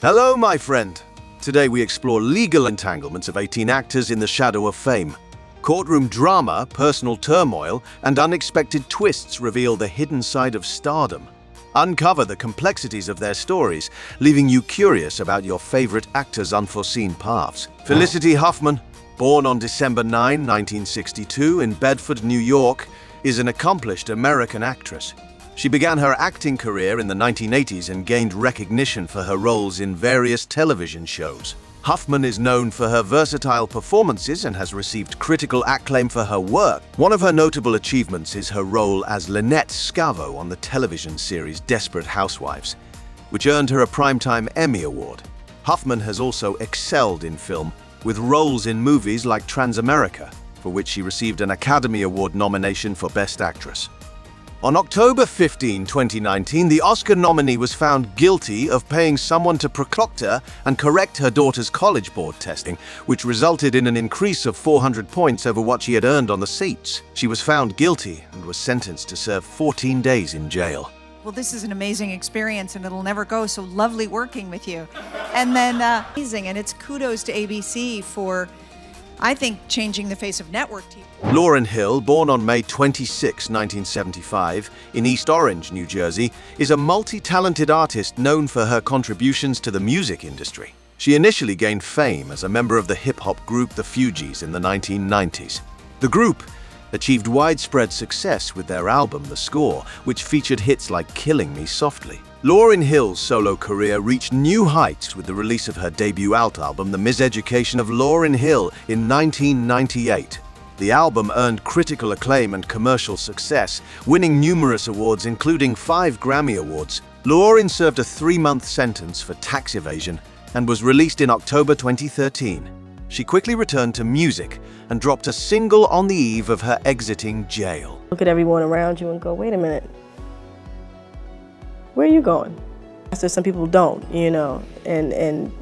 Hello, my friend. Today we explore legal entanglements of 18 actors in the shadow of fame. Courtroom drama, personal turmoil, and unexpected twists reveal the hidden side of stardom. Uncover the complexities of their stories, leaving you curious about your favorite actors' unforeseen paths. Felicity Huffman, born on December 9, 1962 in Bedford, New York, is an accomplished American actress. She began her acting career in the 1980s and gained recognition for her roles in various television shows. Huffman is known for her versatile performances and has received critical acclaim for her work. One of her notable achievements is her role as Lynette Scavo on the television series Desperate Housewives, which earned her a Primetime Emmy Award. Huffman has also excelled in film, with roles in movies like Transamerica, for which she received an Academy Award nomination for Best Actress. On October 15, 2019, the Oscar nominee was found guilty of paying someone to proctor her and correct her daughter's College Board testing, which resulted in an increase of 400 points over what she had earned on the seats. She was found guilty and was sentenced to serve 14 days in jail. Well, this is an amazing experience and it'll never go. So lovely working with you. And then amazing, and it's kudos to ABC for, I think, changing the face of network TV. Lauryn Hill, born on May 26, 1975, in East Orange, New Jersey, is a multi-talented artist known for her contributions to the music industry. She initially gained fame as a member of the hip-hop group The Fugees in the 1990s. The group achieved widespread success with their album The Score, which featured hits like Killing Me Softly. Lauryn Hill's solo career reached new heights with the release of her debut alt album, The Miseducation of Lauryn Hill, in 1998. The album earned critical acclaim and commercial success, winning numerous awards, including 5 Grammy Awards. Lauryn served a 3-month sentence for tax evasion and was released in October 2013. She quickly returned to music and dropped a single on the eve of her exiting jail. Look at everyone around you and go, wait a minute. Where are you going? So some people don't, and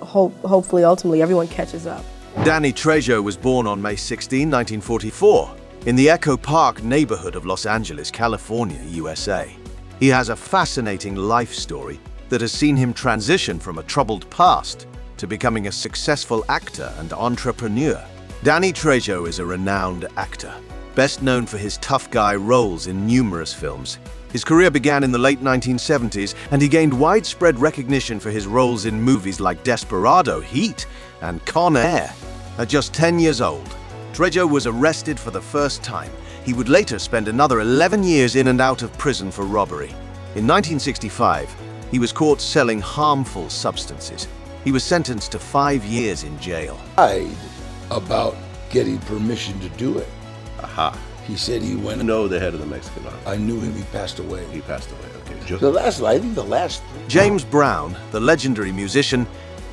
hopefully, ultimately, everyone catches up. Danny Trejo was born on May 16, 1944, in the Echo Park neighborhood of Los Angeles, California, USA. He has a fascinating life story that has seen him transition from a troubled past to becoming a successful actor and entrepreneur. Danny Trejo is a renowned actor, best known for his tough guy roles in numerous films. His career began in the late 1970s, and he gained widespread recognition for his roles in movies like Desperado, Heat, and Con Air. At just 10 years old, Trejo was arrested for the first time. He would later spend another 11 years in and out of prison for robbery. In 1965, he was caught selling harmful substances. He was sentenced to 5 years in jail. Lied about getting permission to do it. Aha. He said he went. No, the head of the Mexican army. I knew him. He passed away. He passed away. Okay. I think the last. James Brown, the legendary musician,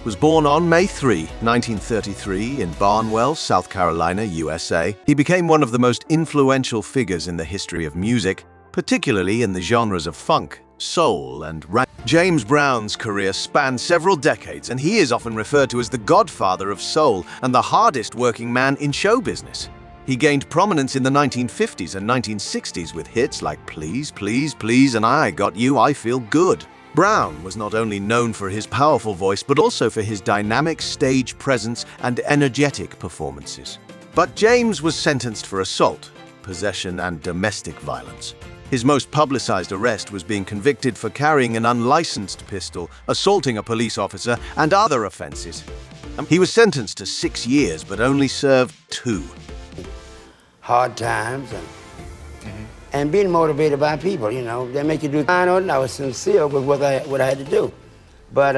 was born on May 3, 1933, in Barnwell, South Carolina, USA. He became one of the most influential figures in the history of music, particularly in the genres of funk, soul, and rap. James Brown's career spanned several decades, and he is often referred to as the godfather of soul and the hardest working man in show business. He gained prominence in the 1950s and 1960s with hits like Please, Please, Please, and I Got You, I Feel Good. Brown was not only known for his powerful voice, but also for his dynamic stage presence and energetic performances. But James was sentenced for assault, possession, and domestic violence. His most publicized arrest was being convicted for carrying an unlicensed pistol, assaulting a police officer, and other offenses. He was sentenced to 6 years, but only served 2. Hard times and being motivated by people, they make you do. I was sincere with what I had to do, but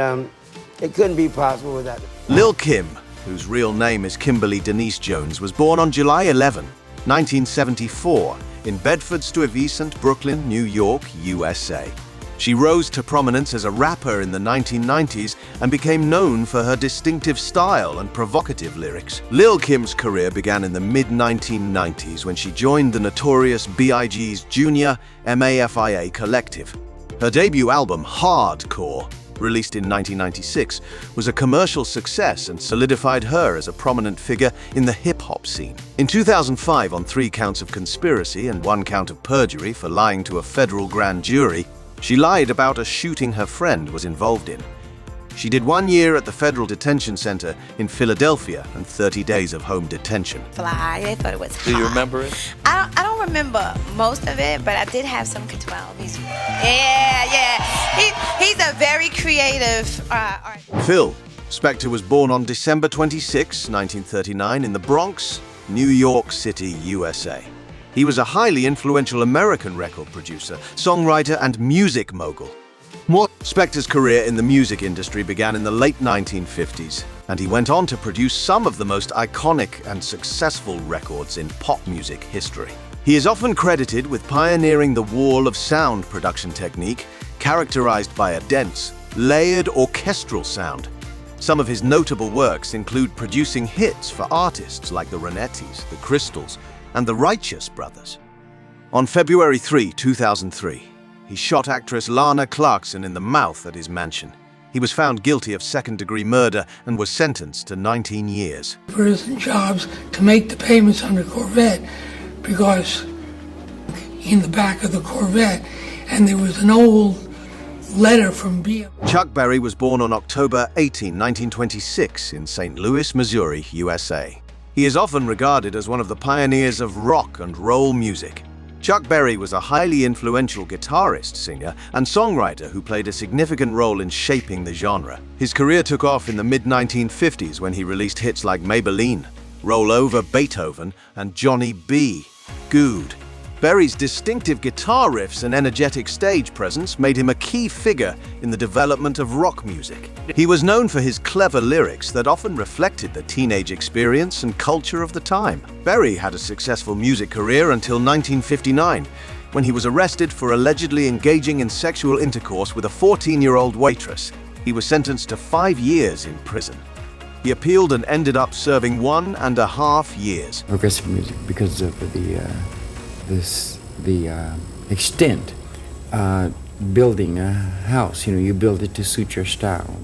it couldn't be possible without it. Lil Kim, whose real name is Kimberly Denise Jones, was born on July 11, 1974, in Bedford-Stuyvesant, Brooklyn, New York, USA. She rose to prominence as a rapper in the 1990s and became known for her distinctive style and provocative lyrics. Lil Kim's career began in the mid-1990s when she joined the notorious B.I.G.'s Junior MAFIA collective. Her debut album, Hardcore, released in 1996, was a commercial success and solidified her as a prominent figure in the hip-hop scene. In 2005, on 3 counts of conspiracy and 1 count of perjury for lying to a federal grand jury, she lied about a shooting her friend was involved in. She did 1 year at the Federal Detention Center in Philadelphia and 30 days of home detention. Fly. I thought it was hot. Do you remember it? I don't remember most of it, but I did have some controversies. Yeah. He's a very creative artist. Phil Spector was born on December 26, 1939 in the Bronx, New York City, USA. He was a highly influential American record producer, songwriter, and music mogul. Spector's career in the music industry began in the late 1950s, and he went on to produce some of the most iconic and successful records in pop music history. He is often credited with pioneering the wall of sound production technique, characterized by a dense, layered orchestral sound. Some of his notable works include producing hits for artists like the Ronettis, the Crystals, and the Righteous Brothers. On February 3, 2003, he shot actress Lana Clarkson in the mouth at his mansion. He was found guilty of second-degree murder and was sentenced to 19 years. Prison jobs to make the payments on the Corvette because in the back of the Corvette, and there was an old letter from BM. Chuck Berry was born on October 18, 1926 in St. Louis, Missouri, USA. He is often regarded as one of the pioneers of rock and roll music. Chuck Berry was a highly influential guitarist, singer, and songwriter who played a significant role in shaping the genre. His career took off in the mid-1950s when he released hits like Maybelline, Roll Over Beethoven, and Johnny B. Good. Berry's distinctive guitar riffs and energetic stage presence made him a key figure in the development of rock music. He was known for his clever lyrics that often reflected the teenage experience and culture of the time. Berry had a successful music career until 1959, when he was arrested for allegedly engaging in sexual intercourse with a 14-year-old waitress. He was sentenced to 5 years in prison. He appealed and ended up serving 1.5 years. Progressive music because of the extent. Building a house, you build it to suit your style.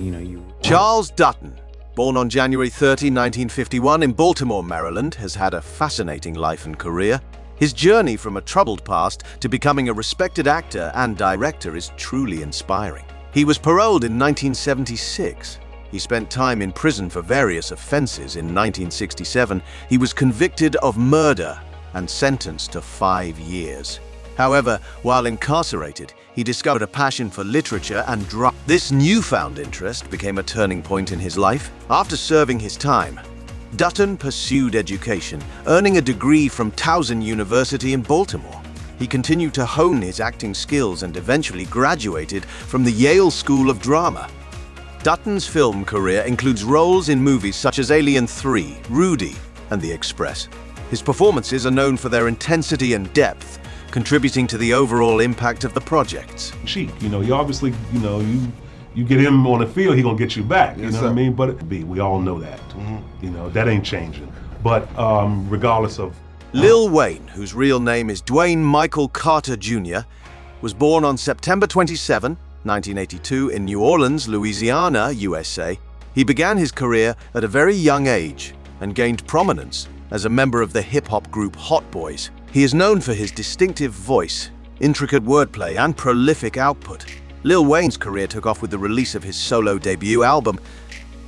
Charles Dutton, born on January 30, 1951 in Baltimore, Maryland, has had a fascinating life and career. His journey from a troubled past to becoming a respected actor and director is truly inspiring. He was paroled in 1976. He spent time in prison for various offenses. In 1967, he was convicted of murder and sentenced to 5 years. However, while incarcerated, he discovered a passion for literature and drama. This newfound interest became a turning point in his life. After serving his time, Dutton pursued education, earning a degree from Towson University in Baltimore. He continued to hone his acting skills and eventually graduated from the Yale School of Drama. Dutton's film career includes roles in movies such as Alien 3, Rudy, and The Express. His performances are known for their intensity and depth, contributing to the overall impact of the projects. Cheap, you obviously, you get him on the field, he gonna get you back, you know what I mean? But we all know that, that ain't changing. But regardless of... Lil Wayne, whose real name is Dwayne Michael Carter Jr., was born on September 27, 1982 in New Orleans, Louisiana, USA. He began his career at a very young age and gained prominence as a member of the hip-hop group Hot Boys. He is known for his distinctive voice, intricate wordplay, and prolific output. Lil Wayne's career took off with the release of his solo debut album,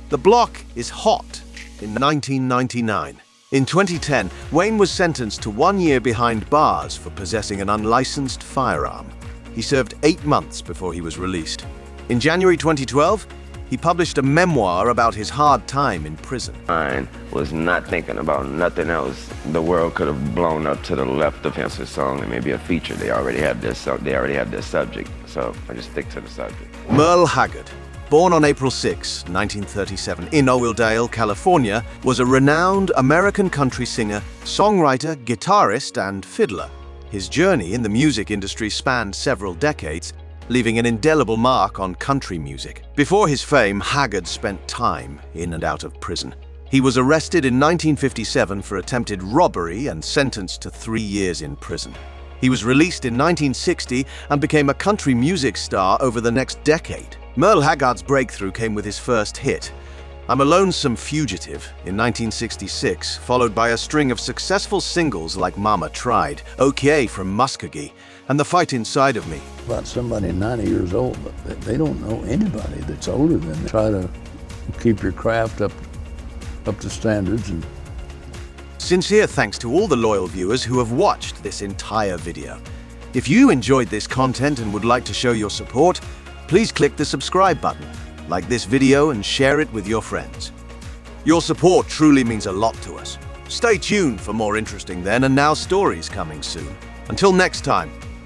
The Block is Hot, in 1999. In 2010, Wayne was sentenced to 1 year behind bars for possessing an unlicensed firearm. He served 8 months before he was released. In January 2012, he published a memoir about his hard time in prison. I was not thinking about nothing else. The world could have blown up to the left of his song and maybe a feature. They already have this subject, so I just stick to the subject. Merle Haggard, born on April 6, 1937 in Oildale, California, was a renowned American country singer, songwriter, guitarist, and fiddler. His journey in the music industry spanned several decades, leaving an indelible mark on country music. Before his fame, Haggard spent time in and out of prison. He was arrested in 1957 for attempted robbery and sentenced to 3 years in prison. He was released in 1960 and became a country music star over the next decade. Merle Haggard's breakthrough came with his first hit, I'm a Lonesome Fugitive, in 1966, followed by a string of successful singles like Mama Tried, OK from Muskogee, and the fight inside of me. About somebody 90 years old, but they don't know anybody that's older than them. Try to keep your craft up to standards. And Sincere thanks to all the loyal viewers who have watched this entire video. If you enjoyed this content and would like to show your support, please click the subscribe button, like this video and share it with your friends. Your support truly means a lot to us. Stay tuned for more interesting then and now stories coming soon. Until next time,